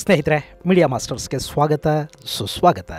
ಸ್ನೇಹಿತರೆ, ಮೀಡಿಯಾ ಮಾಸ್ಟರ್ಸ್ಗೆ ಸ್ವಾಗತ ಸುಸ್ವಾಗತ.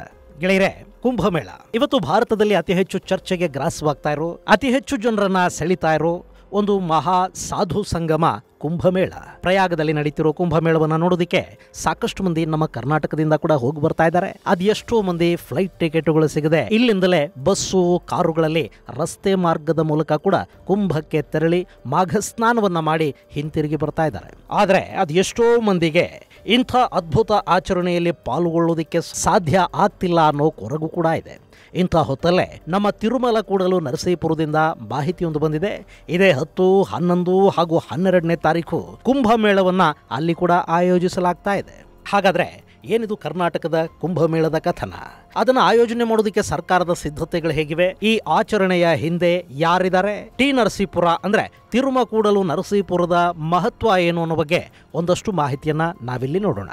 ಗೆಳೆಯರೆ, ಕುಂಭಮೇಳ ಇವತ್ತು ಭಾರತದಲ್ಲಿ ಅತಿ ಹೆಚ್ಚು ಚರ್ಚೆಗೆ ಗ್ರಾಸವಾಗ್ತಾ ಇರೋ, ಅತಿ ಹೆಚ್ಚು ಜನರನ್ನ ಸೆಳಿತಾ ಇರೋ ಒಂದು ಮಹಾ ಸಾಧು ಸಂಗಮ ಕುಂಭಮೇಳ. ಪ್ರಯಾಗದಲ್ಲಿ ನಡೀತಿರೋ ಕುಂಭಮೇಳವನ್ನ ನೋಡೋದಕ್ಕೆ ಸಾಕಷ್ಟು ಮಂದಿ ನಮ್ಮ ಕರ್ನಾಟಕದಿಂದ ಕೂಡ ಹೋಗಿ ಬರ್ತಾ ಇದ್ದಾರೆ. ಅದೆಷ್ಟೋ ಮಂದಿ ಫ್ಲೈಟ್ ಟಿಕೆಟ್ಗಳು ಸಿಗದೆ ಇಲ್ಲಿಂದಲೇ ಬಸ್ಸು ಕಾರುಗಳಲ್ಲಿ ರಸ್ತೆ ಮಾರ್ಗದ ಮೂಲಕ ಕೂಡ ಕುಂಭಕ್ಕೆ ತೆರಳಿ ಮಾಘ ಸ್ನಾನವನ್ನ ಮಾಡಿ ಹಿಂತಿರುಗಿ ಬರ್ತಾ ಇದ್ದಾರೆ. ಆದರೆ ಅದೆಷ್ಟೋ ಮಂದಿಗೆ ಇಂಥ ಅದ್ಭುತ ಆಚರಣೆಯಲ್ಲಿ ಪಾಲ್ಗೊಳ್ಳೋದಕ್ಕೆ ಸಾಧ್ಯ ಆಗ್ತಿಲ್ಲ ಅನ್ನೋ ಕೊರಗು ಕೂಡ ಇದೆ. ಇಂಥ ಹೊತ್ತಲ್ಲೇ ನಮ್ಮ ತಿರುಮಲ ಕೂಡಲು ನರಸೀಪುರದಿಂದ ಮಾಹಿತಿಯೊಂದು ಬಂದಿದೆ. ಇದೇ 10, 11 ಹಾಗೂ 12ನೇ ತಾರೀಕು ಕುಂಭಮೇಳವನ್ನ ಅಲ್ಲಿ ಕೂಡ ಆಯೋಜಿಸಲಾಗ್ತಾ ಇದೆ. ಹಾಗಾದ್ರೆ ಏನಿದು ಕರ್ನಾಟಕದ ಕುಂಭಮೇಳದ ಕಥನ? ಅದನ್ನು ಆಯೋಜನೆ ಮಾಡೋದಕ್ಕೆ ಸರ್ಕಾರದ ಸಿದ್ಧತೆಗಳು ಹೇಗಿವೆ? ಈ ಆಚರಣೆಯ ಹಿಂದೆ ಯಾರಿದ್ದಾರೆ? ಟಿ ನರಸೀಪುರ ಅಂದ್ರೆ ತಿರುಮಕೂಡಲು ನರಸೀಪುರದ ಮಹತ್ವ ಏನು ಅನ್ನೋ ಬಗ್ಗೆ ಒಂದಷ್ಟು ಮಾಹಿತಿಯನ್ನ ನಾವಿಲ್ಲಿ ನೋಡೋಣ.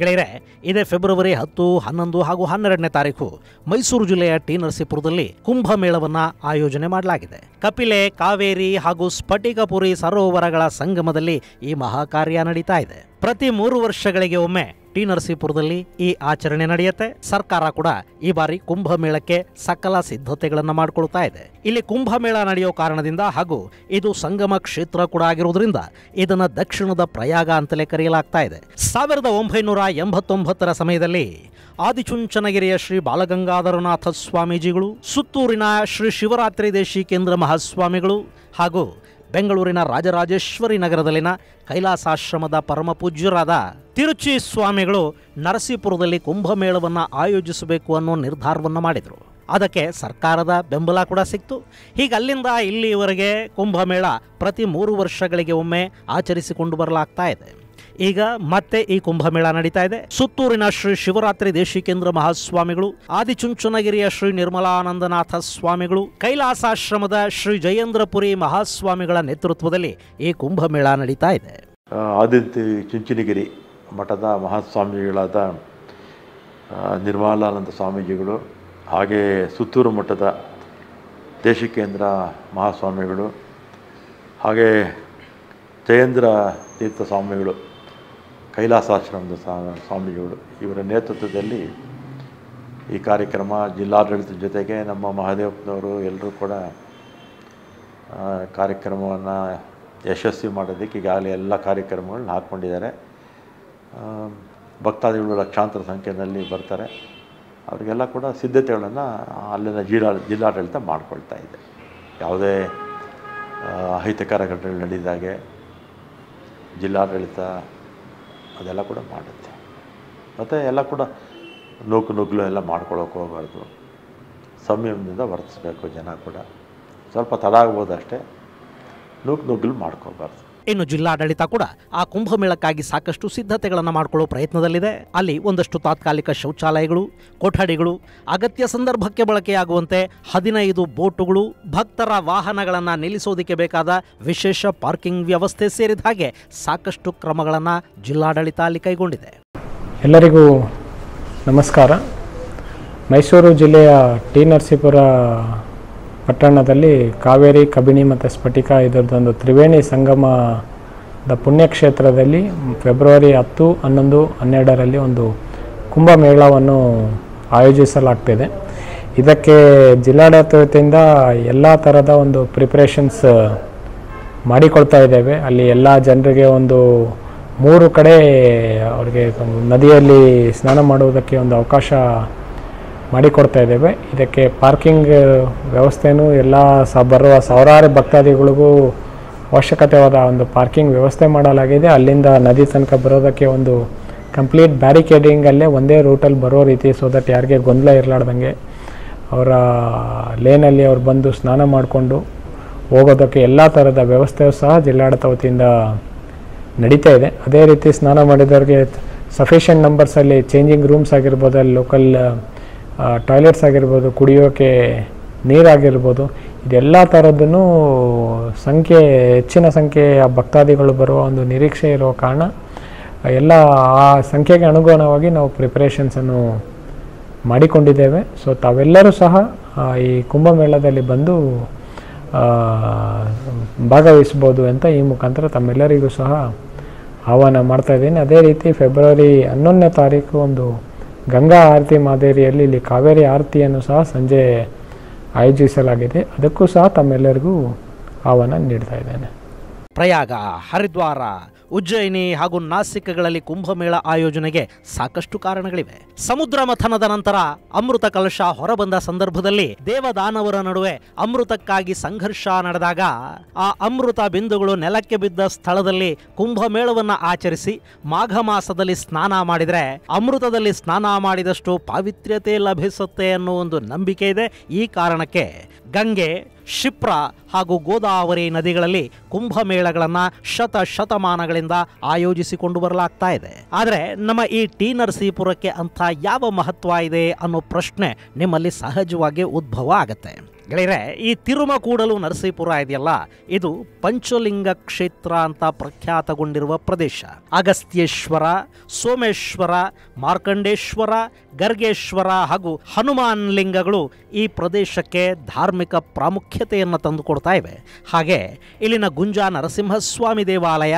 ಗೆಳೆಯರೆ, ಇದೇ ಫೆಬ್ರವರಿ 10, 11 ಹಾಗೂ 12ನೇ ತಾರೀಕು ಮೈಸೂರು ಜಿಲ್ಲೆಯ ಟಿ ನರಸೀಪುರದಲ್ಲಿ ಕುಂಭಮೇಳವನ್ನ ಆಯೋಜನೆ ಮಾಡಲಾಗಿದೆ. ಕಪಿಲೆ, ಕಾವೇರಿ ಹಾಗೂ ಸ್ಫಟಿಕಪುರಿ ಸರೋವರಗಳ ಸಂಗಮದಲ್ಲಿ ಈ ಮಹಾಕಾರ್ಯ ನಡೀತಾ ಇದೆ. ಪ್ರತಿ 3 ವರ್ಷಗಳಿಗೆ ಒಮ್ಮೆ ಟಿ ನರಸೀಪುರದಲ್ಲಿ ಈ ಆಚರಣೆ ನಡೆಯುತ್ತೆ. ಸರ್ಕಾರ ಕೂಡ ಈ ಬಾರಿ ಕುಂಭಮೇಳಕ್ಕೆ ಸಕಲ ಸಿದ್ಧತೆಗಳನ್ನ ಮಾಡಿಕೊಳ್ತಾ ಇದೆ. ಇಲ್ಲಿ ಕುಂಭಮೇಳ ನಡೆಯೋ ಕಾರಣದಿಂದ ಹಾಗೂ ಇದು ಸಂಗಮ ಕ್ಷೇತ್ರ ಕೂಡ ಆಗಿರೋದ್ರಿಂದ ಇದನ್ನ ದಕ್ಷಿಣದ ಪ್ರಯಾಗ ಅಂತಲೇ ಕರೆಯಲಾಗ್ತಾ ಇದೆ. 1989ರ ಸಮಯದಲ್ಲಿ ಆದಿಚುಂಚನಗಿರಿಯ ಶ್ರೀ ಬಾಲಗಂಗಾಧರನಾಥ ಸ್ವಾಮೀಜಿಗಳು, ಸುತ್ತೂರಿನ ಶ್ರೀ ಶಿವರಾತ್ರಿ ದೇಶಿಕೇಂದ್ರ ಮಹಾಸ್ವಾಮಿಗಳು ಹಾಗೂ ಬೆಂಗಳೂರಿನ ರಾಜರಾಜೇಶ್ವರಿ ನಗರದಲ್ಲಿನ ಕೈಲಾಸಾಶ್ರಮದ ಪರಮ ಪೂಜ್ಯರಾದ ತಿರುಚಿ ಸ್ವಾಮಿಗಳು ನರಸೀಪುರದಲ್ಲಿ ಕುಂಭಮೇಳವನ್ನು ಆಯೋಜಿಸಬೇಕು ಅನ್ನೋ ನಿರ್ಧಾರವನ್ನು ಮಾಡಿದರು. ಅದಕ್ಕೆ ಸರ್ಕಾರದ ಬೆಂಬಲ ಕೂಡ ಸಿಕ್ತು. ಹೀಗೆ ಅಲ್ಲಿಂದ ಇಲ್ಲಿವರೆಗೆ ಕುಂಭಮೇಳ ಪ್ರತಿ 3 ವರ್ಷಗಳಿಗೆ ಒಮ್ಮೆ ಆಚರಿಸಿಕೊಂಡು ಬರಲಾಗ್ತಾ ಇದೆ. ಈಗ ಮತ್ತೆ ಈ ಕುಂಭಮೇಳ ನಡೀತಾ ಇದೆ. ಸುತ್ತೂರಿನ ಶ್ರೀ ಶಿವರಾತ್ರಿ ದೇಶಿಕೇಂದ್ರ ಮಹಾಸ್ವಾಮಿಗಳು, ಆದಿಚುಂಚನಗಿರಿಯ ಶ್ರೀ ನಿರ್ಮಲಾನಂದನಾಥ ಸ್ವಾಮಿಗಳು, ಕೈಲಾಸಾಶ್ರಮದ ಶ್ರೀ ಜಯೇಂದ್ರಪುರಿ ಮಹಾಸ್ವಾಮಿಗಳ ನೇತೃತ್ವದಲ್ಲಿ ಈ ಕುಂಭಮೇಳ ನಡೀತಾ ಇದೆ. ಆದಿಚುಂಚನಗಿರಿ ಮಠದ ಮಹಾಸ್ವಾಮಿಗಳಾದ ನಿರ್ಮಲಾನಂದ ಸ್ವಾಮೀಜಿಗಳು, ಹಾಗೆ ಸುತ್ತೂರು ಮಠದ ದೇಶಿಕೇಂದ್ರ ಮಹಾಸ್ವಾಮಿಗಳು, ಹಾಗೆ ಜಯೇಂದ್ರ ತೀರ್ಥ ಸ್ವಾಮಿಗಳು, ಕೈಲಾಸಾಶ್ರಮದ ಸ್ವಾಮೀಜಿಗಳು ಇವರ ನೇತೃತ್ವದಲ್ಲಿ ಈ ಕಾರ್ಯಕ್ರಮ ಜಿಲ್ಲಾಡಳಿತದ ಜೊತೆಗೆ ನಮ್ಮ ಮಹಾದೇವಪ್ಪನವರು ಎಲ್ಲರೂ ಕೂಡ ಕಾರ್ಯಕ್ರಮವನ್ನು ಯಶಸ್ವಿ ಮಾಡೋದಕ್ಕೆ ಈಗಾಗಲೇ ಎಲ್ಲ ಕಾರ್ಯಕ್ರಮಗಳನ್ನ ಹಾಕ್ಕೊಂಡಿದ್ದಾರೆ. ಭಕ್ತಾದಿಗಳು ಲಕ್ಷಾಂತರ ಸಂಖ್ಯೆಯಲ್ಲಿ ಬರ್ತಾರೆ. ಅವರಿಗೆಲ್ಲ ಕೂಡ ಸಿದ್ಧತೆಗಳನ್ನು ಅಲ್ಲಿನ ಜಿಲ್ಲಾಡಳಿತ ಮಾಡಿಕೊಳ್ತಾ ಇದೆ. ಯಾವುದೇ ಅಹಿತಕರ ಘಟನೆಗಳು ನಡೆದಾಗೆ ಜಿಲ್ಲಾಡಳಿತ ಅದೆಲ್ಲ ಕೂಡ ಮಾಡುತ್ತೆ. ಮತ್ತು ಎಲ್ಲ ಕೂಡ ನುಗ್ಗಲು ಎಲ್ಲ ಮಾಡ್ಕೊಳ್ಳೋಕೆ ಹೋಗಬಾರ್ದು, ಸಂಯಮದಿಂದ ವರ್ತಿಸಬೇಕು. ಜನ ಕೂಡ ಸ್ವಲ್ಪ ತಡ ಆಗ್ಬೋದು ಅಷ್ಟೇ, ನುಗ್ಗಲು ಮಾಡ್ಕೋಬಾರ್ದು. ಇನ್ನು ಜಿಲ್ಲಾಡಳಿತ ಕೂಡ ಆ ಕುಂಭಮೇಳಕ್ಕಾಗಿ ಸಾಕಷ್ಟು ಸಿದ್ಧತೆಗಳನ್ನು ಮಾಡಿಕೊಳ್ಳೋ ಪ್ರಯತ್ನದಲ್ಲಿದೆ. ಅಲ್ಲಿ ಒಂದಷ್ಟು ತಾತ್ಕಾಲಿಕ ಶೌಚಾಲಯಗಳು, ಕೊಠಡಿಗಳು, ಅಗತ್ಯ ಸಂದರ್ಭಕ್ಕೆ ಬಳಕೆಯಾಗುವಂತೆ 15 ಬೋಟುಗಳು, ಭಕ್ತರ ವಾಹನಗಳನ್ನು ನಿಲ್ಲಿಸೋದಕ್ಕೆ ಬೇಕಾದ ವಿಶೇಷ ಪಾರ್ಕಿಂಗ್ ವ್ಯವಸ್ಥೆ ಸೇರಿದ ಹಾಗೆ ಸಾಕಷ್ಟು ಕ್ರಮಗಳನ್ನು ಜಿಲ್ಲಾಡಳಿತ ಅಲ್ಲಿ ಕೈಗೊಂಡಿದೆ. ಎಲ್ಲರಿಗೂ ನಮಸ್ಕಾರ. ಮೈಸೂರು ಜಿಲ್ಲೆಯ ಟಿ ನರಸೀಪುರ ಪಟ್ಟಣದಲ್ಲಿ ಕಾವೇರಿ, ಕಬಿನಿ ಮತ್ತು ಸ್ಫಟಿಕ ಇದರದೊಂದು ತ್ರಿವೇಣಿ ಸಂಗಮದ ಪುಣ್ಯಕ್ಷೇತ್ರದಲ್ಲಿ ಫೆಬ್ರವರಿ 10, 11, 12ರಲ್ಲಿ ಒಂದು ಕುಂಭಮೇಳವನ್ನು ಆಯೋಜಿಸಲಾಗ್ತಿದೆ. ಇದಕ್ಕೆ ಜಿಲ್ಲಾಡಳಿತದಿಂದ ಎಲ್ಲ ಥರದ ಒಂದು ಪ್ರಿಪ್ರೇಷನ್ಸ್ ಮಾಡಿಕೊಳ್ತಾ ಇದ್ದೇವೆ. ಅಲ್ಲಿ ಎಲ್ಲ ಜನರಿಗೆ ಒಂದು 3 ಕಡೆ ಅವರಿಗೆ ನದಿಯಲ್ಲಿ ಸ್ನಾನ ಮಾಡುವುದಕ್ಕೆ ಒಂದು ಅವಕಾಶ ಮಾಡಿಕೊಡ್ತಾ ಇದ್ದೇವೆ. ಇದಕ್ಕೆ ಪಾರ್ಕಿಂಗ್ ವ್ಯವಸ್ಥೆನೂ ಎಲ್ಲ ಬರುವ ಸಾವಿರಾರು ಭಕ್ತಾದಿಗಳಿಗೂ ಅವಶ್ಯಕತೆವಾದ ಒಂದು ಪಾರ್ಕಿಂಗ್ ವ್ಯವಸ್ಥೆ ಮಾಡಲಾಗಿದೆ. ಅಲ್ಲಿಂದ ನದಿ ತನಕ ಬರೋದಕ್ಕೆ ಒಂದು ಕಂಪ್ಲೀಟ್ ಬ್ಯಾರಿಕೇಡಿಂಗಲ್ಲೇ ಒಂದೇ ರೂಟಲ್ಲಿ ಬರೋ ರೀತಿ, ಸೊ ದಟ್ ಯಾರಿಗೆ ಗೊಂದಲ ಇರಲಾರ್ದಂಗೆ ಅವರ ಲೇನಲ್ಲಿ ಅವ್ರು ಬಂದು ಸ್ನಾನ ಮಾಡಿಕೊಂಡು ಹೋಗೋದಕ್ಕೆ ಎಲ್ಲ ಥರದ ವ್ಯವಸ್ಥೆಯು ಸಹ ಜಿಲ್ಲಾಡಳಿತ ವತಿಯಿಂದ ನಡೀತಾ ಇದೆ. ಅದೇ ರೀತಿ ಸ್ನಾನ ಮಾಡಿದವ್ರಿಗೆ ಸಫಿಷಿಯೆಂಟ್ ನಂಬರ್ಸಲ್ಲಿ ಚೇಂಜಿಂಗ್ ರೂಮ್ಸ್ ಆಗಿರ್ಬೋದು, ಅಲ್ಲಿ ಲೋಕಲ್ ಟಾಯ್ಲೆಟ್ಸ್ ಆಗಿರ್ಬೋದು, ಕುಡಿಯೋಕ್ಕೆ ನೀರಾಗಿರ್ಬೋದು, ಇದೆಲ್ಲ ಥರದ್ದನ್ನು ಹೆಚ್ಚಿನ ಸಂಖ್ಯೆಯ ಭಕ್ತಾದಿಗಳು ಬರುವ ಒಂದು ನಿರೀಕ್ಷೆ ಇರುವ ಕಾರಣ ಎಲ್ಲ ಆ ಸಂಖ್ಯೆಗೆ ಅನುಗುಣವಾಗಿ ನಾವು ಪ್ರಿಪರೇಷನ್ಸನ್ನು ಮಾಡಿಕೊಂಡಿದ್ದೇವೆ. ಸೊ ತಾವೆಲ್ಲರೂ ಸಹ ಈ ಕುಂಭಮೇಳದಲ್ಲಿ ಬಂದು ಭಾಗವಹಿಸ್ಬೋದು ಅಂತ ಈ ಮುಖಾಂತರ ತಮ್ಮೆಲ್ಲರಿಗೂ ಸಹ ಆಹ್ವಾನ ಮಾಡ್ತಾಯಿದ್ದೀನಿ. ಅದೇ ರೀತಿ ಫೆಬ್ರವರಿ 11ನೇ ತಾರೀಕು ಒಂದು ಗಂಗಾ ಆರತಿ ಮಾದರಿಯಲ್ಲಿ ಇಲ್ಲಿ ಕಾವೇರಿ ಆರತಿಯನ್ನು ಸಹ ಸಂಜೆ ಆಯೋಜಿಸಲಾಗಿದೆ. ಅದಕ್ಕೂ ಸಹ ತಮ್ಮೆಲ್ಲರಿಗೂ ಆಹ್ವಾನ ನೀಡ್ತಾ ಇದ್ದೇನೆ. ಪ್ರಯಾಗ, ಹರಿದ್ವಾರ, ಉಜ್ಜಯಿನಿ ಹಾಗೂ ನಾಸಿಕ್ಗಳಲ್ಲಿ ಕುಂಭಮೇಳ ಆಯೋಜನೆಗೆ ಸಾಕಷ್ಟು ಕಾರಣಗಳಿವೆ. ಸಮುದ್ರ ಮಥನದ ನಂತರ ಅಮೃತ ಕಲಶ ಹೊರಬಂದ ಸಂದರ್ಭದಲ್ಲಿ ದೇವದಾನವರ ನಡುವೆ ಅಮೃತಕ್ಕಾಗಿ ಸಂಘರ್ಷ ನಡೆದಾಗ ಆ ಅಮೃತ ಬಿಂದುಗಳು ನೆಲಕ್ಕೆ ಬಿದ್ದ ಸ್ಥಳದಲ್ಲಿ ಕುಂಭಮೇಳವನ್ನು ಆಚರಿಸಿ ಮಾಘ ಮಾಸದಲ್ಲಿ ಸ್ನಾನ ಮಾಡಿದರೆ ಅಮೃತದಲ್ಲಿ ಸ್ನಾನ ಮಾಡಿದಷ್ಟು ಪಾವಿತ್ರ್ಯತೆ ಲಭಿಸುತ್ತೆ ಅನ್ನೋ ಒಂದು ನಂಬಿಕೆ ಇದೆ. ಈ ಕಾರಣಕ್ಕೆ ಗಂಗೆ, ಶಿಪ್ರಾ ಹಾಗೂ ಗೋದಾವರಿ ನದಿಗಳಲ್ಲಿ ಕುಂಭಮೇಳಗಳನ್ನು ಶತಮಾನಗಳಿಂದ ಆಯೋಜಿಸಿಕೊಂಡು ಬರಲಾಗ್ತಾ ಇದೆ. ಆದರೆ ನಮ್ಮ ಈ ಟಿ ನರಸೀಪುರಕ್ಕೆ ಅಂಥ ಯಾವ ಮಹತ್ವ ಇದೆ ಅನ್ನೋ ಪ್ರಶ್ನೆ ನಿಮ್ಮಲ್ಲಿ ಸಹಜವಾಗಿ ಉದ್ಭವ ಆಗುತ್ತೆ. ಗೆಳೆಯರೆ, ಈ ತಿರುಮಕೂಡಲು ನರಸೀಪುರ ಇದೆಯಲ್ಲ, ಇದು ಪಂಚಲಿಂಗ ಕ್ಷೇತ್ರ ಅಂತ ಪ್ರಖ್ಯಾತಗೊಂಡಿರುವ ಪ್ರದೇಶ. ಅಗಸ್ತ್ಯೇಶ್ವರ, ಸೋಮೇಶ್ವರ, ಮಾರ್ಕಂಡೇಶ್ವರ, ಗರ್ಗೇಶ್ವರ ಹಾಗೂ ಹನುಮಾನ್ ಲಿಂಗಗಳು ಈ ಪ್ರದೇಶಕ್ಕೆ ಧಾರ್ಮಿಕ ಪ್ರಾಮುಖ್ಯತೆಯನ್ನು ತಂದುಕೊಡ್ತಾ ಇವೆ. ಹಾಗೆ ಇಲ್ಲಿನ ಗುಂಜಾ ನರಸಿಂಹಸ್ವಾಮಿ ದೇವಾಲಯ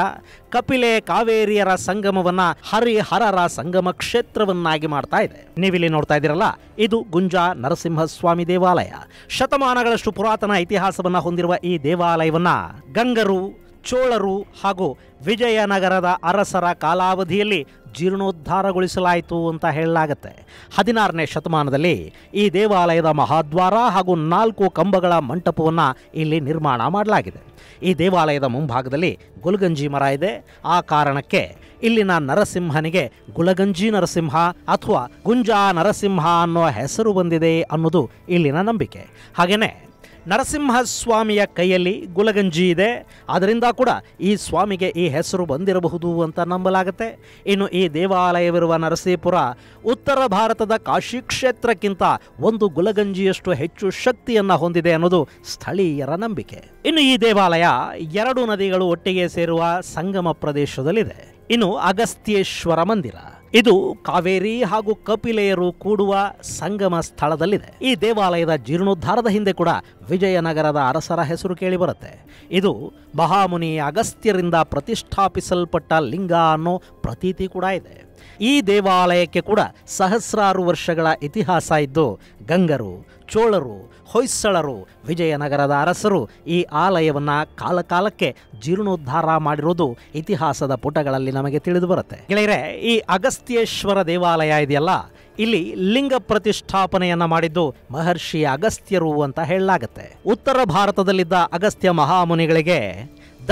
ಕಪಿಲೆ ಕಾವೇರಿಯರ ಸಂಗಮವನ್ನ ಹರಿಹರರ ಸಂಗಮ ಕ್ಷೇತ್ರವನ್ನಾಗಿ ಮಾಡ್ತಾ ಇದೆ. ನೀವಿಲ್ಲಿ ನೋಡ್ತಾ ಇದ್ದೀರಲ್ಲ, ಇದು ಗುಂಜಾ ನರಸಿಂಹಸ್ವಾಮಿ ದೇವಾಲಯ. ಶತಮಾನಗಳಷ್ಟು ಪುರಾತನ ಇತಿಹಾಸವನ್ನ ಹೊಂದಿರುವ ಈ ದೇವಾಲಯವನ್ನ ಗಂಗರು, ಚೋಳರು ಹಾಗೂ ವಿಜಯನಗರದ ಅರಸರ ಕಾಲಾವಧಿಯಲ್ಲಿ ಜೀರ್ಣೋದ್ಧಾರಗೊಳಿಸಲಾಯಿತು ಅಂತ ಹೇಳಲಾಗುತ್ತೆ. 16ನೇ ಶತಮಾನದಲ್ಲಿ ಈ ದೇವಾಲಯದ ಮಹಾದ್ವಾರ ಹಾಗೂ 4 ಕಂಬಗಳ ಮಂಟಪವನ್ನು ಇಲ್ಲಿ ನಿರ್ಮಾಣ ಮಾಡಲಾಗಿದೆ. ಈ ದೇವಾಲಯದ ಮುಂಭಾಗದಲ್ಲಿ ಗುಲಗಂಜಿ ಮರ ಇದೆ. ಆ ಕಾರಣಕ್ಕೆ ಇಲ್ಲಿನ ನರಸಿಂಹನಿಗೆ ಗುಲಗಂಜಿ ನರಸಿಂಹ ಅಥವಾ ಗುಂಜಾ ನರಸಿಂಹ ಅನ್ನೋ ಹೆಸರು ಬಂದಿದೆ ಅನ್ನೋದು ಇಲ್ಲಿನ ನಂಬಿಕೆ. ಹಾಗೆಯೇ ನರಸಿಂಹಸ್ವಾಮಿಯ ಕೈಯಲ್ಲಿ ಗುಲಗಂಜಿ ಇದೆ, ಅದರಿಂದ ಕೂಡ ಈ ಸ್ವಾಮಿಗೆ ಈ ಹೆಸರು ಬಂದಿರಬಹುದು ಅಂತ ನಂಬಲಾಗುತ್ತೆ. ಇನ್ನು ಈ ದೇವಾಲಯವಿರುವ ನರಸೀಪುರ ಉತ್ತರ ಭಾರತದ ಕಾಶಿ ಕ್ಷೇತ್ರಕ್ಕಿಂತ ಒಂದು ಗುಲಗಂಜಿಯಷ್ಟು ಹೆಚ್ಚು ಶಕ್ತಿಯನ್ನು ಹೊಂದಿದೆ ಅನ್ನೋದು ಸ್ಥಳೀಯರ ನಂಬಿಕೆ. ಇನ್ನು ಈ ದೇವಾಲಯ 2 ನದಿಗಳು ಒಟ್ಟಿಗೆ ಸೇರುವ ಸಂಗಮ ಪ್ರದೇಶದಲ್ಲಿದೆ. ಇನ್ನು ಅಗಸ್ತ್ಯೇಶ್ವರ ಮಂದಿರ, ಇದು ಕಾವೇರಿ ಹಾಗೂ ಕಪಿಲೆಯರು ಕೂಡುವ ಸಂಗಮ ಸ್ಥಳದಲ್ಲಿದೆ. ಈ ದೇವಾಲಯದ ಜೀರ್ಣೋದ್ಧಾರದ ಹಿಂದೆ ಕೂಡ ವಿಜಯನಗರದ ಅರಸರ ಹೆಸರು ಕೇಳಿಬರುತ್ತೆ. ಇದು ಮಹಾಮುನಿ ಅಗಸ್ತ್ಯರಿಂದ ಪ್ರತಿಷ್ಠಾಪಿಸಲ್ಪಟ್ಟ ಲಿಂಗ ಅನ್ನೋ ಪ್ರತೀತಿ ಕೂಡ ಇದೆ. ಈ ದೇವಾಲಯಕ್ಕೆ ಕೂಡ ಸಹಸ್ರಾರು ವರ್ಷಗಳ ಇತಿಹಾಸ ಇದ್ದು ಗಂಗರು, ಚೋಳರು, ಹೊಯ್ಸಳರು, ವಿಜಯನಗರದ ಅರಸರು ಈ ಆಲಯವನ್ನು ಕಾಲಕಾಲಕ್ಕೆ ಜೀರ್ಣೋದ್ಧಾರ ಮಾಡಿರೋದು ಇತಿಹಾಸದ ಪುಟಗಳಲ್ಲಿ ನಮಗೆ ತಿಳಿದು ಬರುತ್ತೆ. ಗೆಳೆಯರೆ, ಈ ಅಗಸ್ತ್ಯೇಶ್ವರ ದೇವಾಲಯ ಇದೆಯಲ್ಲ, ಇಲ್ಲಿ ಲಿಂಗ ಪ್ರತಿಷ್ಠಾಪನೆಯನ್ನ ಮಾಡಿದ್ದು ಮಹರ್ಷಿ ಅಗಸ್ತ್ಯರು ಅಂತ ಹೇಳಲಾಗುತ್ತೆ. ಉತ್ತರ ಭಾರತದಲ್ಲಿದ್ದ ಅಗಸ್ತ್ಯ ಮಹಾಮುನಿಗಳಿಗೆ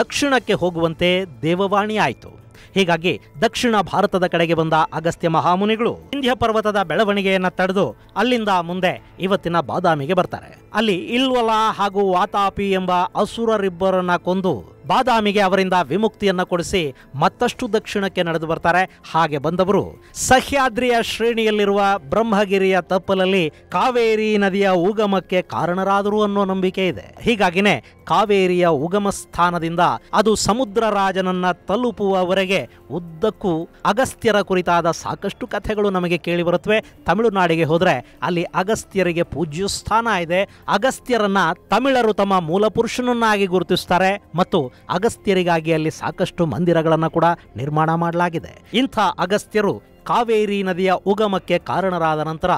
ದಕ್ಷಿಣಕ್ಕೆ ಹೋಗುವಂತೆ ದೇವವಾಣಿ ಆಯಿತು. ಹೀಗಾಗಿ ದಕ್ಷಿಣ ಭಾರತದ ಕಡೆಗೆ ಬಂದ ಅಗಸ್ತ್ಯ ಮಹಾಮುನಿಗಳು ವಿಂಧ್ಯ ಪರ್ವತದ ಬೆಳವಣಿಗೆಯನ್ನು ತಡೆದು ಅಲ್ಲಿಂದ ಮುಂದೆ ಇವತ್ತಿನ ಬಾದಾಮಿಗೆ ಬರ್ತಾರೆ. ಅಲ್ಲಿ ಇಲ್ವಲ ಹಾಗೂ ವಾತಾಪಿ ಎಂಬ ಅಸುರರಿಬ್ಬರನ್ನ ಕೊಂದು ಬಾದಾಮಿಗೆ ಅವರಿಂದ ವಿಮುಕ್ತಿಯನ್ನು ಕೊಡಿಸಿ ಮತ್ತಷ್ಟು ದಕ್ಷಿಣಕ್ಕೆ ನಡೆದು ಬರ್ತಾರೆ. ಹಾಗೆ ಬಂದವರು ಸಹ್ಯಾದ್ರಿಯ ಶ್ರೇಣಿಯಲ್ಲಿರುವ ಬ್ರಹ್ಮಗಿರಿಯ ತಪ್ಪಲಲ್ಲಿ ಕಾವೇರಿ ನದಿಯ ಉಗಮಕ್ಕೆ ಕಾರಣರಾದರು ಅನ್ನೋ ನಂಬಿಕೆ ಇದೆ. ಹೀಗಾಗಿನೇ ಕಾವೇರಿಯ ಉಗಮ ಸ್ಥಾನದಿಂದ ಅದು ಸಮುದ್ರ ರಾಜನನ್ನ ತಲುಪುವವರೆಗೆ ಉದ್ದಕ್ಕೂ ಅಗಸ್ತ್ಯರ ಕುರಿತಾದ ಸಾಕಷ್ಟು ಕಥೆಗಳು ನಮಗೆ ಕೇಳಿ ಬರುತ್ತವೆ. ತಮಿಳುನಾಡಿಗೆ ಹೋದ್ರೆ ಅಲ್ಲಿ ಅಗಸ್ತ್ಯರಿಗೆ ಪೂಜ್ಯ ಸ್ಥಾನ ಇದೆ. ಅಗಸ್ತ್ಯರನ್ನ ತಮಿಳರು ತಮ್ಮ ಮೂಲ ಪುರುಷನನ್ನಾಗಿ ಗುರುತಿಸ್ತಾರೆ ಮತ್ತು ಅಗಸ್ತ್ಯರಿಗಾಗಿ ಅಲ್ಲಿ ಸಾಕಷ್ಟು ಮಂದಿರಗಳನ್ನು ಕೂಡ ನಿರ್ಮಾಣ ಮಾಡಲಾಗಿದೆ. ಇಂಥ ಅಗಸ್ತ್ಯರು ಕಾವೇರಿ ನದಿಯ ಉಗಮಕ್ಕೆ ಕಾರಣರಾದ ನಂತರ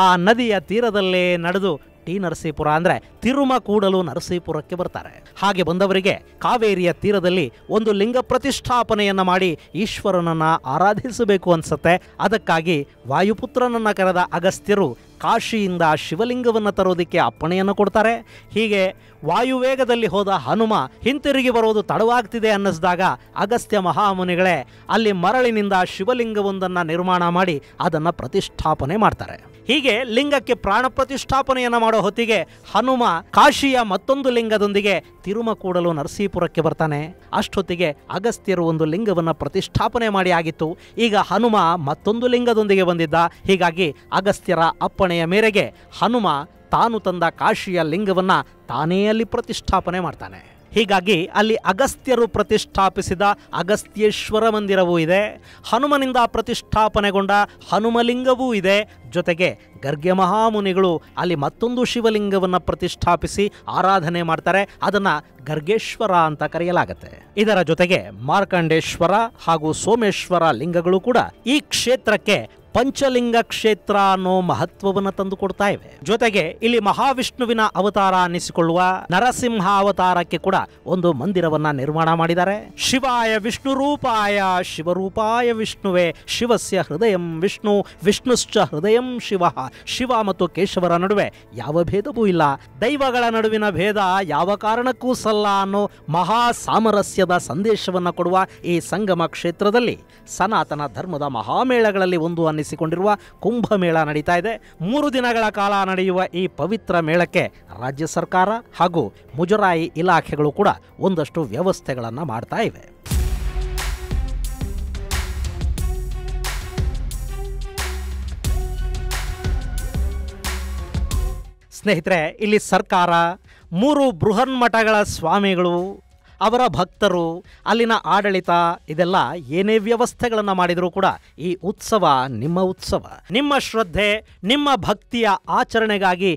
ಆ ನದಿಯ ತೀರದಲ್ಲೇ ನಡೆದು ಟಿ ನರಸೀಪುರ ಅಂದರೆ ತಿರುಮಕೂಡಲು ನರಸೀಪುರಕ್ಕೆ ಬರ್ತಾರೆ. ಹಾಗೆ ಬಂದವರಿಗೆ ಕಾವೇರಿಯ ತೀರದಲ್ಲಿ ಒಂದು ಲಿಂಗ ಪ್ರತಿಷ್ಠಾಪನೆಯನ್ನು ಮಾಡಿ ಈಶ್ವರನನ್ನ ಆರಾಧಿಸಬೇಕು ಅನ್ಸುತ್ತೆ. ಅದಕ್ಕಾಗಿ ವಾಯುಪುತ್ರನನ್ನ ಕರೆದ ಅಗಸ್ತ್ಯರು ಕಾಶಿಯಿಂದ ಶಿವಲಿಂಗವನ್ನು ತರೋದಕ್ಕೆ ಅಪ್ಪಣೆಯನ್ನು ಕೊಡ್ತಾರೆ. ಹೀಗೆ ವಾಯುವೇಗದಲ್ಲಿ ಹೋದ ಹನುಮ ಹಿಂತಿರುಗಿ ಬರೋದು ತಡವಾಗ್ತಿದೆ ಅನ್ನಿಸಿದಾಗ ಅಗಸ್ತ್ಯ ಮಹಾಮುನಿಗಳೇ ಅಲ್ಲಿ ಮರಳಿನಿಂದ ಶಿವಲಿಂಗವೊಂದನ್ನು ನಿರ್ಮಾಣ ಮಾಡಿ ಅದನ್ನು ಪ್ರತಿಷ್ಠಾಪನೆ ಮಾಡ್ತಾರೆ. ಹೀಗೆ ಲಿಂಗಕ್ಕೆ ಪ್ರಾಣ ಪ್ರತಿಷ್ಠಾಪನೆಯನ್ನು ಮಾಡೋ ಹೊತ್ತಿಗೆ ಹನುಮ ಕಾಶಿಯ ಮತ್ತೊಂದು ಲಿಂಗದೊಂದಿಗೆ ತಿರುಮಕೂಡಲು ನರಸೀಪುರಕ್ಕೆ ಬರ್ತಾನೆ. ಅಷ್ಟೊತ್ತಿಗೆ ಅಗಸ್ತ್ಯರು ಒಂದು ಲಿಂಗವನ್ನು ಪ್ರತಿಷ್ಠಾಪನೆ ಮಾಡಿ ಆಗಿತ್ತು. ಈಗ ಹನುಮ ಮತ್ತೊಂದು ಲಿಂಗದೊಂದಿಗೆ ಬಂದಿದ್ದ. ಹೀಗಾಗಿ ಅಗಸ್ತ್ಯರ ಅಪ್ಪಣೆಯ ಮೇರೆಗೆ ಹನುಮ ತಾನು ತಂದ ಕಾಶಿಯ ಲಿಂಗವನ್ನು ತಾನೇ ಅಲ್ಲಿ ಪ್ರತಿಷ್ಠಾಪನೆ ಮಾಡ್ತಾನೆ. ಹೀಗಾಗಿ ಅಲ್ಲಿ ಅಗಸ್ತ್ಯರು ಪ್ರತಿಷ್ಠಾಪಿಸಿದ ಅಗಸ್ತ್ಯೇಶ್ವರ ಮಂದಿರವೂ ಇದೆ, ಹನುಮನಿಂದ ಪ್ರತಿಷ್ಠಾಪನೆಗೊಂಡ ಹನುಮಲಿಂಗವೂ ಇದೆ. ಜೊತೆಗೆ ಗರ್ಗ್ಯ ಮಹಾಮುನಿಗಳು ಅಲ್ಲಿ ಮತ್ತೊಂದು ಶಿವಲಿಂಗವನ್ನು ಪ್ರತಿಷ್ಠಾಪಿಸಿ ಆರಾಧನೆ ಮಾಡ್ತಾರೆ. ಅದನ್ನು ಗರ್ಗೇಶ್ವರ ಅಂತ ಕರೆಯಲಾಗುತ್ತೆ. ಇದರ ಜೊತೆಗೆ ಮಾರ್ಕಂಡೇಶ್ವರ ಹಾಗೂ ಸೋಮೇಶ್ವರ ಲಿಂಗಗಳು ಕೂಡ ಈ ಕ್ಷೇತ್ರಕ್ಕೆ ಪಂಚಲಿಂಗ ಕ್ಷೇತ್ರ ಅನ್ನೋ ಮಹತ್ವವನ್ನು ತಂದುಕೊಡ್ತಾ ಇವೆ. ಜೊತೆಗೆ ಇಲ್ಲಿ ಮಹಾವಿಷ್ಣುವಿನ ಅವತಾರ ಅನ್ನಿಸಿಕೊಳ್ಳುವ ನರಸಿಂಹ ಅವತಾರಕ್ಕೆ ಕೂಡ ಒಂದು ಮಂದಿರವನ್ನ ನಿರ್ಮಾಣ ಮಾಡಿದ್ದಾರೆ. ಶಿವಾಯ ವಿಷ್ಣು ರೂಪಾಯ ಶಿವರೂಪಾಯ ವಿಷ್ಣುವೇ ಶಿವಸ್ಯ ಹೃದಯಂ ವಿಷ್ಣು ವಿಷ್ಣುಶ್ಚ ಹೃದಯಂ ಶಿವ. ಶಿವ ಮತ್ತು ಕೇಶವರ ನಡುವೆ ಯಾವ ಭೇದವೂ ಇಲ್ಲ, ದೈವಗಳ ನಡುವಿನ ಭೇದ ಯಾವ ಕಾರಣಕ್ಕೂ ಸಲ್ಲ ಅನ್ನೋ ಮಹಾ ಸಾಮರಸ್ಯದ ಸಂದೇಶವನ್ನು ಕೊಡುವ ಈ ಸಂಗಮ ಕ್ಷೇತ್ರದಲ್ಲಿ ಸನಾತನ ಧರ್ಮದ ಮಹಾಮೇಳಗಳಲ್ಲಿ ಒಂದು ಅನ್ನಿಸಿಕೊಂಡಿರುವ ಕುಂಭಮೇಳ ನಡೀತಾ ಇದೆ. 3 ದಿನಗಳ ಕಾಲ ನಡೆಯುವ ಈ ಪವಿತ್ರ ಮೇಳಕ್ಕೆ ರಾಜ್ಯ ಸರ್ಕಾರ ಹಾಗೂ ಮುಜರಾಯಿ ಇಲಾಖೆಗಳು ಕೂಡ ಒಂದಷ್ಟು ವ್ಯವಸ್ಥೆಗಳನ್ನು ಮಾಡ್ತಾ ಇವೆ. ಸ್ನೇಹಿತರೆ, ಇಲ್ಲಿ ಸರ್ಕಾರ 3 ಬೃಹನ್ಮಠಗಳ ಸ್ವಾಮಿಗಳು, ಅವರ ಭಕ್ತರು, ಅಲ್ಲಿನ ಆಡಳಿತ ಇದೆಲ್ಲ ಏನೇ ವ್ಯವಸ್ಥೆಗಳನ್ನು ಮಾಡಿದರೂ ಕೂಡ ಈ ಉತ್ಸವ ನಿಮ್ಮ ಉತ್ಸವ, ನಿಮ್ಮ ಶ್ರದ್ಧೆ, ನಿಮ್ಮ ಭಕ್ತಿಯ ಆಚರಣೆಗಾಗಿ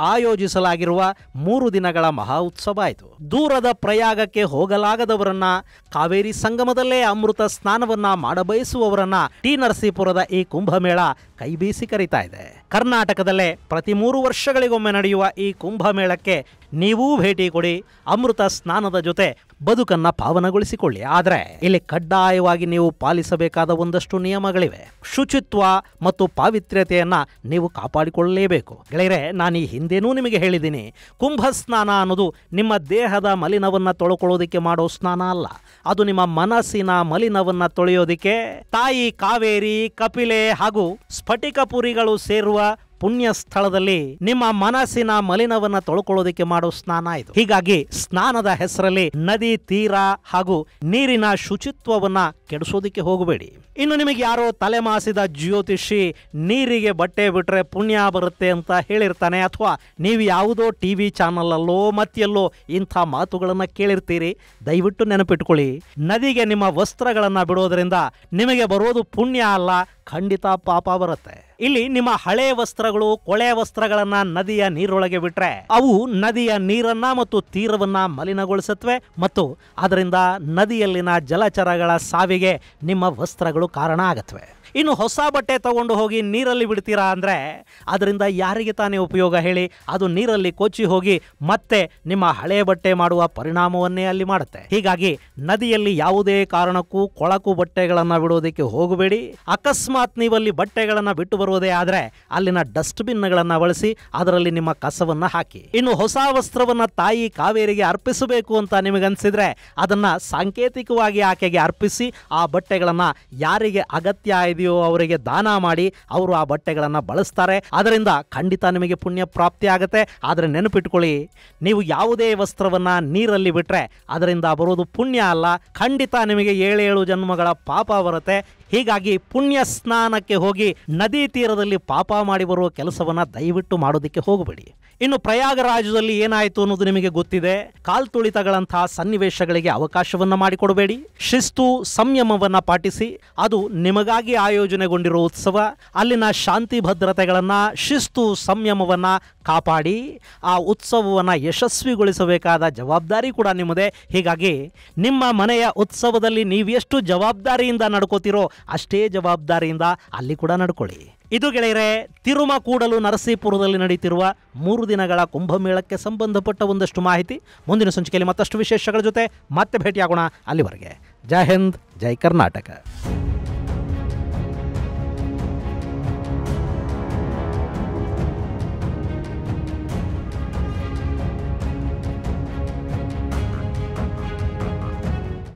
ಆಯೋಜಿಸಲಾಗಿರುವ 3 ದಿನಗಳ ಮಹಾ ಉತ್ಸವ ಆಯಿತು. ದೂರದ ಪ್ರಯಾಗಕ್ಕೆ ಹೋಗಲಾಗದವರನ್ನ, ಕಾವೇರಿ ಸಂಗಮದಲ್ಲೇ ಅಮೃತ ಸ್ನಾನವನ್ನ ಮಾಡಬಯಸುವವರನ್ನ ಟಿ ನರಸೀಪುರದ ಈ ಕುಂಭಮೇಳ ಕೈಬೀಸಿ ಕರೀತಾ ಇದೆ. ಕರ್ನಾಟಕದಲ್ಲೇ ಪ್ರತಿ 3 ವರ್ಷಗಳಿಗೊಮ್ಮೆ ನಡೆಯುವ ಈ ಕುಂಭಮೇಳಕ್ಕೆ ನೀವೂ ಭೇಟಿ ಕೊಡಿ. ಅಮೃತ ಸ್ನಾನದ ಜೊತೆ ಬದುಕನ್ನ ಪಾವನಗೊಳಿಸಿಕೊಳ್ಳಿ. ಆದರೆ ಇಲ್ಲಿ ಕಡ್ಡಾಯವಾಗಿ ನೀವು ಪಾಲಿಸಬೇಕಾದ ಒಂದಷ್ಟು ನಿಯಮಗಳಿವೆ. ಶುಚಿತ್ವ ಮತ್ತು ಪಾವಿತ್ರ್ಯತೆಯನ್ನ ನೀವು ಕಾಪಾಡಿಕೊಳ್ಳಲೇಬೇಕು. ಗೆಳೆಯರೆ, ನಾನು ಈ ಹಿಂದೇನೂ ನಿಮಗೆ ಹೇಳಿದ್ದೀನಿ, ಕುಂಭ ಸ್ನಾನ ಅನ್ನೋದು ನಿಮ್ಮ ದೇಹದ ಮಲಿನವನ್ನ ತೊಳ್ಕೊಳ್ಳೋದಿಕ್ಕೆ ಮಾಡೋ ಸ್ನಾನ ಅಲ್ಲ, ಅದು ನಿಮ್ಮ ಮನಸ್ಸಿನ ಮಲಿನವನ್ನ ತೊಳೆಯೋದಿಕ್ಕೆ ತಾಯಿ ಕಾವೇರಿ, ಕಪಿಲೆ ಹಾಗೂ ಸ್ಫಟಿಕಪುರಿಗಳು ಸೇರುವ ಪುಣ್ಯ ಸ್ಥಳದಲ್ಲಿ ನಿಮ್ಮ ಮನಸ್ಸಿನ ಮಲಿನವನ್ನ ತೊಳ್ಕೊಳ್ಳೋದಕ್ಕೆ ಮಾಡೋ ಸ್ನಾನ ಇದು. ಹೀಗಾಗಿ ಸ್ನಾನದ ಹೆಸರಲ್ಲಿ ನದಿ ತೀರ ಹಾಗೂ ನೀರಿನ ಶುಚಿತ್ವವನ್ನ ಕೆಡಿಸೋದಿಕ್ಕೆ ಹೋಗಬೇಡಿ. ಇನ್ನು ನಿಮಗೆ ಯಾರೋ ತಲೆಮಾಸಿದ ಜ್ಯೋತಿಷಿ ನೀರಿಗೆ ಬಟ್ಟೆ ಬಿಟ್ರೆ ಪುಣ್ಯ ಬರುತ್ತೆ ಅಂತ ಹೇಳಿರ್ತಾನೆ, ಅಥವಾ ನೀವು ಯಾವುದೋ ಟಿವಿ ಚಾನಲ್ ಅಲ್ಲೋ ಮತ್ತೆಲ್ಲೋ ಇಂಥ ಮಾತುಗಳನ್ನ ಕೇಳಿರ್ತೀರಿ. ದಯವಿಟ್ಟು ನೆನಪಿಟ್ಕೊಳ್ಳಿ, ನದಿಗೆ ನಿಮ್ಮ ವಸ್ತ್ರಗಳನ್ನ ಬಿಡೋದ್ರಿಂದ ನಿಮಗೆ ಬರೋದು ಪುಣ್ಯ ಅಲ್ಲ, ಖಂಡಿತ ಪಾಪ ಬರುತ್ತೆ. ಇಲ್ಲಿ ನಿಮ್ಮ ಹಳೆ ವಸ್ತ್ರಗಳು, ಕೊಳೆ ವಸ್ತ್ರಗಳನ್ನ ನದಿಯ ನೀರೊಳಗೆ ಬಿಟ್ರೆ ಅವು ನದಿಯ ನೀರನ್ನ ಮತ್ತು ತೀರವನ್ನ ಮಲಿನಗೊಳಿಸುತ್ತವೆ ಮತ್ತು ಅದರಿಂದ ನದಿಯಲ್ಲಿನ ಜಲಚರಗಳ ಸಾವಿಗೆ ನಿಮ್ಮ ವಸ್ತ್ರಗಳು ಕಾರಣ ಆಗತ್ವೆ. ಇನ್ನು ಹೊಸ ಬಟ್ಟೆ ತಗೊಂಡು ಹೋಗಿ ನೀರಲ್ಲಿ ಬಿಡ್ತೀರಾ ಅಂದರೆ ಅದರಿಂದ ಯಾರಿಗೆ ತಾನೇ ಉಪಯೋಗ ಹೇಳಿ? ಅದು ನೀರಲ್ಲಿ ಕೊಚ್ಚಿ ಹೋಗಿ ಮತ್ತೆ ನಿಮ್ಮ ಹಳೆ ಬಟ್ಟೆ ಮಾಡುವ ಪರಿಣಾಮವನ್ನೇ ಅಲ್ಲಿ ಮಾಡುತ್ತೆ. ಹೀಗಾಗಿ ನದಿಯಲ್ಲಿ ಯಾವುದೇ ಕಾರಣಕ್ಕೂ ಕೊಳಕು ಬಟ್ಟೆಗಳನ್ನು ಬಿಡೋದಕ್ಕೆ ಹೋಗಬೇಡಿ. ಅಕಸ್ಮಾತ್ ನೀವಲ್ಲಿ ಬಟ್ಟೆಗಳನ್ನು ಬಿಟ್ಟು ಬರುವುದೇ ಆದರೆ ಅಲ್ಲಿನ ಡಸ್ಟ್ಬಿನ್ಗಳನ್ನು ಬಳಸಿ ಅದರಲ್ಲಿ ನಿಮ್ಮ ಕಸವನ್ನು ಹಾಕಿ. ಇನ್ನು ಹೊಸ ವಸ್ತ್ರವನ್ನು ತಾಯಿ ಕಾವೇರಿಗೆ ಅರ್ಪಿಸಬೇಕು ಅಂತ ನಿಮಗನ್ಸಿದ್ರೆ ಅದನ್ನು ಸಾಂಕೇತಿಕವಾಗಿ ಆಕೆಗೆ ಅರ್ಪಿಸಿ ಆ ಬಟ್ಟೆಗಳನ್ನು ಯಾರಿಗೆ ಅಗತ್ಯ ಇದೆಯೋ ಅವರಿಗೆ ದಾನ ಮಾಡಿ ಅವರು ಆ ಬಟ್ಟೆಗಳನ್ನು ಬಳಸ್ತಾರೆ. ಅದರಿಂದ ಖಂಡಿತ ನಿಮಗೆ ಪುಣ್ಯ ಪ್ರಾಪ್ತಿ ಆಗುತ್ತೆ. ಆದರೆ ನೆನಪಿಟ್ಕೊಳ್ಳಿ, ನೀವು ಯಾವುದೇ ವಸ್ತ್ರವನ್ನ ನೀರಲ್ಲಿ ಬಿಟ್ರೆ ಅದರಿಂದ ಬರೋದು ಪುಣ್ಯ ಅಲ್ಲ, ಖಂಡಿತ ನಿಮಗೆ 7 ಜನ್ಮಗಳ ಪಾಪ ಬರುತ್ತೆ. ಹೀಗಾಗಿ ಪುಣ್ಯ ಸ್ನಾನಕ್ಕೆ ಹೋಗಿ ನದಿ ತೀರದಲ್ಲಿ ಪಾಪ ಮಾಡಿ ಬರುವ ಕೆಲಸವನ್ನ ದಯವಿಟ್ಟು ಮಾಡೋದಕ್ಕೆ ಹೋಗಬೇಡಿ. ಇನ್ನು ಪ್ರಯಾಗರಾಜದಲ್ಲಿ ಏನಾಯಿತು ಅನ್ನೋದು ನಿಮಗೆ ಗೊತ್ತಿದೆ. ಕಾಲ್ತುಳಿತಗಳಂತಹ ಸನ್ನಿವೇಶಗಳಿಗೆ ಅವಕಾಶವನ್ನ ಮಾಡಿಕೊಡಬೇಡಿ. ಶಿಸ್ತು ಸಂಯಮವನ್ನ ಪಾಟಿಸಿ. ಅದು ನಿಮಗಾಗಿ ಆಯೋಜನೆಗೊಂಡಿರೋ ಉತ್ಸವ. ಅಲ್ಲಿನ ಶಾಂತಿ ಭದ್ರತೆಗಳನ್ನ, ಶಿಸ್ತು ಸಂಯಮವನ್ನ ಕಾಪಾಡಿ ಆ ಉತ್ಸವವನ್ನ ಯಶಸ್ವಿಗೊಳಿಸಬೇಕಾದ ಜವಾಬ್ದಾರಿ ಕೂಡ ನಿಮ್ಮದೇ. ಹೀಗಾಗಿ ನಿಮ್ಮ ಮನೆಯ ಉತ್ಸವದಲ್ಲಿ ನೀವೆಷ್ಟು ಜವಾಬ್ದಾರಿಯಿಂದ ನಡ್ಕೋತಿರೋ ಅಷ್ಟೇ ಜವಾಬ್ದಾರಿಯಿಂದ ಅಲ್ಲಿ ಕೂಡ ನಡ್ಕೊಳ್ಳಿ. ಇದು ಗೆಳೆಯರೆ, ತಿರುಮಕೂಡಲು ನರಸೀಪುರದಲ್ಲಿ ನಡೀತಿರುವ 3 ದಿನಗಳ ಕುಂಭಮೇಳಕ್ಕೆ ಸಂಬಂಧಪಟ್ಟ ಒಂದಷ್ಟು ಮಾಹಿತಿ. ಮುಂದಿನ ಸಂಚಿಕೆಯಲ್ಲಿ ಮತ್ತಷ್ಟು ವಿಶೇಷಗಳ ಜೊತೆ ಮತ್ತೆ ಭೇಟಿಯಾಗೋಣ. ಅಲ್ಲಿವರೆಗೆ ಜೈ ಹಿಂದ್, ಜೈ ಕರ್ನಾಟಕ.